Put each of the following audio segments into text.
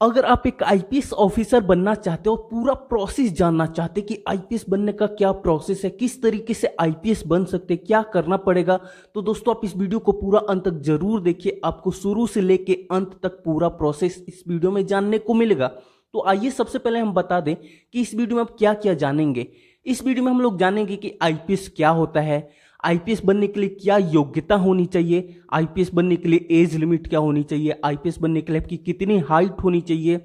अगर आप एक आईपीएस ऑफिसर बनना चाहते हो, पूरा प्रोसेस जानना चाहते कि आईपीएस बनने का क्या प्रोसेस है, किस तरीके से आईपीएस बन सकते, क्या करना पड़ेगा, तो दोस्तों आप इस वीडियो को पूरा अंत तक जरूर देखिए। आपको शुरू से लेके अंत तक पूरा प्रोसेस इस वीडियो में जानने को मिलेगा। तो आइए सबसे पहले हम बता दें कि इस वीडियो में आप क्या क्या जानेंगे। इस वीडियो में हम लोग जानेंगे कि आईपीएस क्या होता है, आईपीएस बनने के लिए क्या योग्यता होनी चाहिए, आईपीएस बनने के लिए एज लिमिट क्या होनी चाहिए, आईपीएस बनने के लिए आपकी कितनी हाइट होनी चाहिए,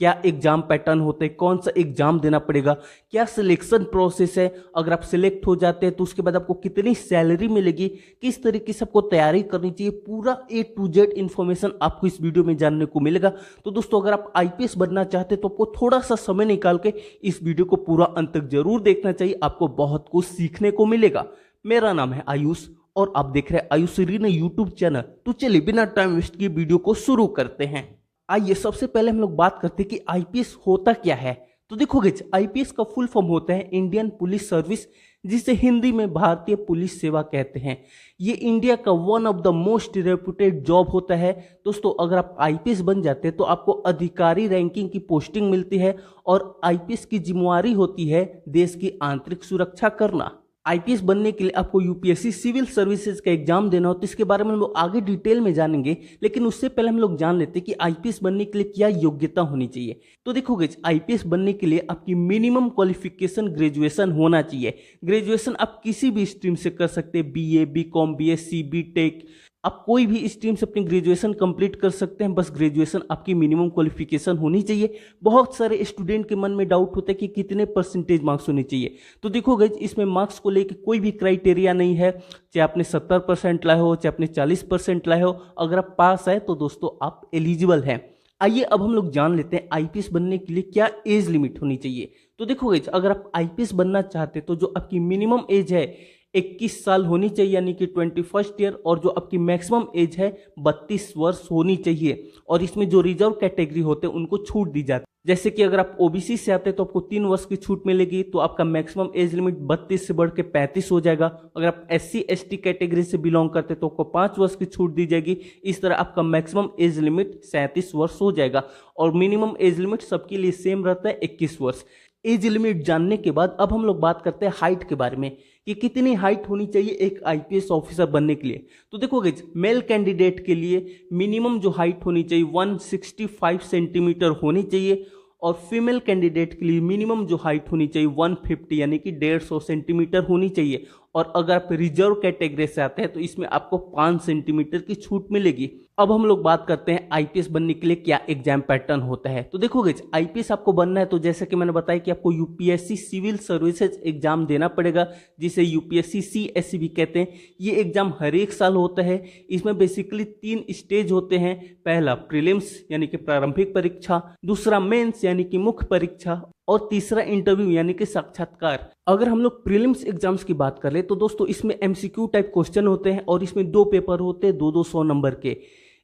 क्या एग्जाम पैटर्न होते हैं, कौन सा एग्जाम देना पड़ेगा, क्या सिलेक्शन प्रोसेस है, अगर आप सिलेक्ट हो जाते हैं तो उसके बाद आपको कितनी सैलरी मिलेगी, किस तरीके से आपको तैयारी करनी चाहिए, पूरा A to Z इन्फॉर्मेशन आपको इस वीडियो में जानने को मिलेगा। तो दोस्तों अगर आप आईपीएस बनना चाहते हैं तो आपको थोड़ा सा समय निकाल के इस वीडियो को पूरा अंत तक जरूर देखना चाहिए, आपको बहुत कुछ सीखने को मिलेगा। मेरा नाम है आयुष और आप देख रहे हैं आयुष रीना यूट्यूब चैनल। तो चलिए बिना टाइम वेस्ट किए वीडियो को शुरू करते हैं। आइए सबसे पहले हम लोग बात करते हैं कि आईपीएस होता क्या है। तो देखोगे आईपीएस का फुल फॉर्म होता है इंडियन पुलिस सर्विस, जिसे हिंदी में भारतीय पुलिस सेवा कहते हैं। ये इंडिया का one of the most reputed job होता है। दोस्तों अगर आप आईपीएस बन जाते हैं तो आपको अधिकारी रैंकिंग की पोस्टिंग मिलती है और आईपीएस की जिम्मेवारी होती है देश की आंतरिक सुरक्षा करना। आईपीएस बनने के लिए आपको यूपीएससी सिविल सर्विसेज का एग्जाम देना हो, तो इसके बारे में हम लोग आगे डिटेल में जानेंगे। लेकिन उससे पहले हम लोग जान लेते हैं कि आईपीएस बनने के लिए क्या योग्यता होनी चाहिए। तो देखोगे आईपीएस बनने के लिए आपकी मिनिमम क्वालिफिकेशन ग्रेजुएशन होना चाहिए। ग्रेजुएशन आप किसी भी स्ट्रीम से कर सकते हैं, बीए, बीकॉम, बीएससी, बीटेक, आप कोई भी स्ट्रीम से अपनी ग्रेजुएशन कंप्लीट कर सकते हैं। बस ग्रेजुएशन आपकी मिनिमम क्वालिफिकेशन होनी चाहिए। बहुत सारे स्टूडेंट के मन में डाउट होता है कि कितने परसेंटेज मार्क्स होने चाहिए। तो देखो गाइस, इसमें मार्क्स को लेकर कोई भी क्राइटेरिया नहीं है। चाहे आपने 70% लाए हो, चाहे आपने 40% लाए हो, अगर आप पास आए तो दोस्तों आप एलिजिबल हैं। आइए अब हम लोग जान लेते हैं आईपीएस बनने के लिए क्या एज लिमिट होनी चाहिए। तो देखो गाइस, अगर आप आईपीएस बनना चाहते तो जो आपकी मिनिमम एज है 21 साल होनी चाहिए, यानी कि 21st ईयर, और जो आपकी मैक्सिमम एज है 32 वर्ष होनी चाहिए। और इसमें जो रिजर्व कैटेगरी होते हैं उनको छूट दी जाती है। जैसे कि अगर आप ओबीसी से आते हैं तो आपको 3 वर्ष की छूट मिलेगी, तो आपका मैक्सिमम एज लिमिट 32 से बढ़ के 35 हो जाएगा। अगर आप SC ST कैटेगरी से बिलोंग करते हैं तो आपको 5 वर्ष की छूट दी जाएगी। इस तरह आपका मैक्सिमम एज लिमिट 37 वर्ष हो जाएगा और मिनिमम एज लिमिट सबके लिए सेम रहता है 21 वर्ष। एज लिमिट जानने के बाद अब हम लोग बात करते हैं हाइट के बारे में कि कितनी हाइट होनी चाहिए एक आईपीएस ऑफिसर बनने के लिए। तो देखोगे मेल कैंडिडेट के लिए मिनिमम जो हाइट होनी चाहिए 165 सेंटीमीटर होनी चाहिए और फीमेल कैंडिडेट के लिए मिनिमम जो हाइट होनी चाहिए 150 यानी कि 150 सेंटीमीटर होनी चाहिए। और अगर आप रिजर्व कैटेगरी से आते हैं तो इसमें आपको 5 सेंटीमीटर की छूट मिलेगी। अब हम लोग बात करते हैं आईपीएस बनने के लिए क्या एग्जाम पैटर्न होता है। तो देखोगे आईपीएस आपको बनना है तो जैसे कि मैंने बताया कि आपको यूपीएससी सिविल सर्विसेज एग्जाम देना पड़ेगा, जिसे यूपीएससी CSC भी कहते हैं। ये एग्जाम हर एक साल होता है। इसमें बेसिकली 3 स्टेज होते हैं। पहला प्रीलिम्स यानी कि प्रारंभिक परीक्षा, दूसरा मेंस यानी कि मुख्य परीक्षा, और तीसरा इंटरव्यू यानी कि साक्षात्कार। अगर हम लोग प्रीलिम्स एग्जाम्स की बात कर ले तो दोस्तों इसमें MCQ टाइप क्वेश्चन होते हैं और इसमें 2 पेपर होते हैं 2-2 100 नंबर के।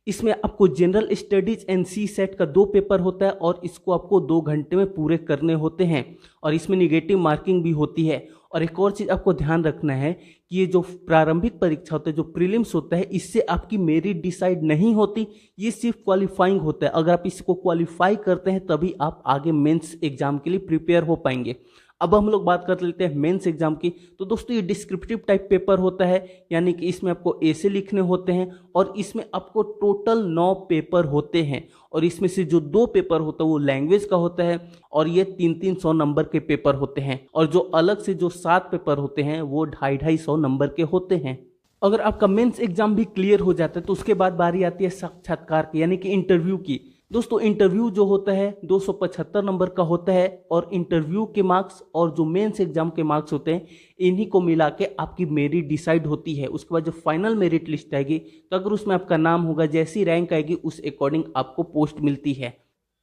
इसमें आपको जनरल स्टडीज एंड CSAT का 2 पेपर होता है और इसको आपको 2 घंटे में पूरे करने होते हैं और इसमें निगेटिव मार्किंग भी होती है। और एक और चीज़ आपको ध्यान रखना है कि ये जो प्रारंभिक परीक्षा होता है, जो प्रीलिम्स होता है, इससे आपकी मेरिट डिसाइड नहीं होती, ये सिर्फ क्वालिफाइंग होता है। अगर आप इसको क्वालिफाई करते हैं तभी आप आगे मेंस एग्जाम के लिए प्रिपेयर हो पाएंगे। अब हम लोग बात कर लेते हैं मेंस एग्जाम की। तो दोस्तों ये डिस्क्रिप्टिव टाइप पेपर होता है, यानी कि इसमें आपको ऐसे लिखने होते हैं और इसमें आपको टोटल 9 पेपर होते हैं और इसमें से जो 2 पेपर होता है वो लैंग्वेज का होता है और ये 300-300 नंबर के पेपर होते हैं और जो अलग से जो 7 पेपर होते हैं वो 250-250 नंबर के होते हैं। अगर आपका मेंस एग्जाम भी क्लियर हो जाता है तो उसके बाद बारी आती है साक्षात्कार की, यानी कि इंटरव्यू की। दोस्तों इंटरव्यू जो होता है 275 नंबर का होता है और इंटरव्यू के मार्क्स और जो मेंस एग्जाम के मार्क्स होते हैं इन्हीं को मिला के आपकी मेरिट डिसाइड होती है। उसके बाद जब फाइनल मेरिट लिस्ट आएगी तो अगर उसमें आपका नाम होगा, जैसी रैंक आएगी उस अकॉर्डिंग आपको पोस्ट मिलती है।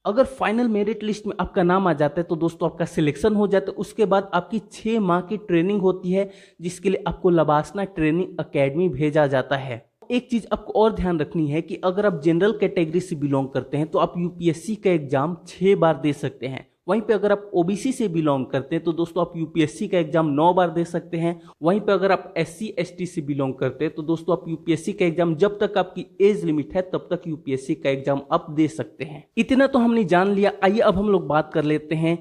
अगर फाइनल मेरिट लिस्ट में आपका नाम आ जाता है तो दोस्तों आपका सिलेक्शन हो जाता है। उसके बाद आपकी 6 माह की ट्रेनिंग होती है, जिसके लिए आपको लबासना ट्रेनिंग अकेडमी भेजा जाता है। एक चीज आपको और ध्यान रखनी है कि अगर आप जनरल कैटेगरी से बिलोंग करते हैं तो आप यूपीएससी का एग्जाम 6 बार दे सकते हैं। वहीं पे अगर आप ओबीसी से बिलोंग करते हैं तो दोस्तों आप यूपीएससी का एग्जाम 9 बार दे सकते हैं। वहीं पे अगर आप एससी एसटी से बिलोंग करते हैं तो दोस्तों आप यूपीएससी का एग्जाम जब तक आपकी एज लिमिट है तब तक यूपीएससी का एग्जाम आप दे सकते हैं। इतना तो हमने जान लिया, आइए अब हम लोग बात कर लेते हैं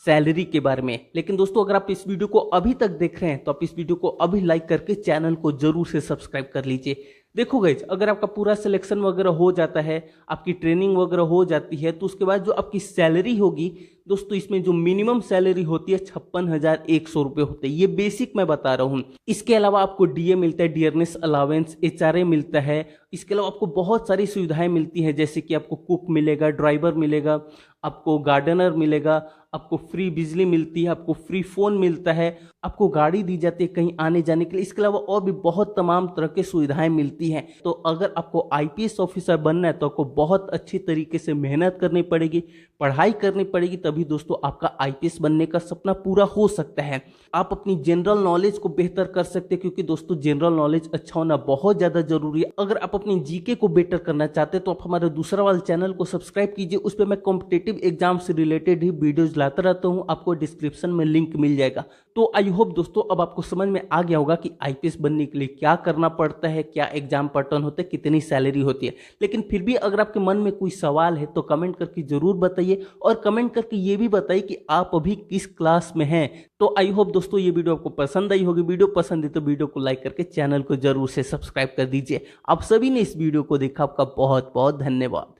सैलरी के बारे में। लेकिन दोस्तों अगर आप इस वीडियो को अभी तक देख रहे हैं तो आप इस वीडियो को अभी लाइक करके चैनल को जरूर से सब्सक्राइब कर लीजिए। देखो गाइस, अगर आपका पूरा सिलेक्शन वगैरह हो जाता है, आपकी ट्रेनिंग वगैरह हो जाती है, तो उसके बाद जो आपकी सैलरी होगी दोस्तों, इसमें जो मिनिमम सैलरी होती है 56,100 रुपये होते हैं। ये बेसिक मैं बता रहा हूँ। इसके अलावा आपको डीए मिलता है, डियरनेस अलावेंस, एचआरए मिलता है। इसके अलावा आपको बहुत सारी सुविधाएं मिलती हैं, जैसे कि आपको कुक मिलेगा, ड्राइवर मिलेगा, आपको गार्डनर मिलेगा, आपको फ्री बिजली मिलती है, आपको फ्री फोन मिलता है, आपको गाड़ी दी जाती है कहीं आने जाने के लिए। इसके अलावा और भी बहुत तमाम तरह की सुविधाएं मिलती हैं। तो अगर आपको आईपीएस ऑफिसर बनना है तो आपको बहुत अच्छी तरीके से मेहनत करनी पड़ेगी, पढ़ाई करनी पड़ेगी, तभी दोस्तों आपका आईपीएस बनने का सपना पूरा हो सकता है। आप अपनी जनरल नॉलेज को बेहतर कर सकते हैं, क्योंकि दोस्तों जनरल नॉलेज अच्छा होना बहुत ज़्यादा जरूरी है। अगर आप अपनी जीके को बेटर करना चाहते हैं तो आप हमारे दूसरा वाले चैनल को सब्सक्राइब कीजिए। उस पर मैं कॉम्पिटेटिव एग्जाम से रिलेटेड ही वीडियोज लाता रहता हूँ, आपको डिस्क्रिप्शन में लिंक मिल जाएगा। तो आई होप दोस्तों अब आपको समझ में आ गया होगा कि आईपीएस बनने के लिए क्या करना पड़ता है, क्या एग्जाम पैटर्न होता है, कितनी सैलरी होती है। लेकिन फिर भी अगर आपके मन में कोई सवाल है तो कमेंट करके जरूर बताइए, और कमेंट करके ये भी बताइए कि आप अभी किस क्लास में हैं। तो आई होप दोस्तों ये वीडियो आपको पसंद आई होगी। वीडियो पसंद है तो वीडियो को लाइक करके चैनल को जरूर से सब्सक्राइब कर दीजिए। आप सभी ने इस वीडियो को देखा, आपका बहुत बहुत धन्यवाद।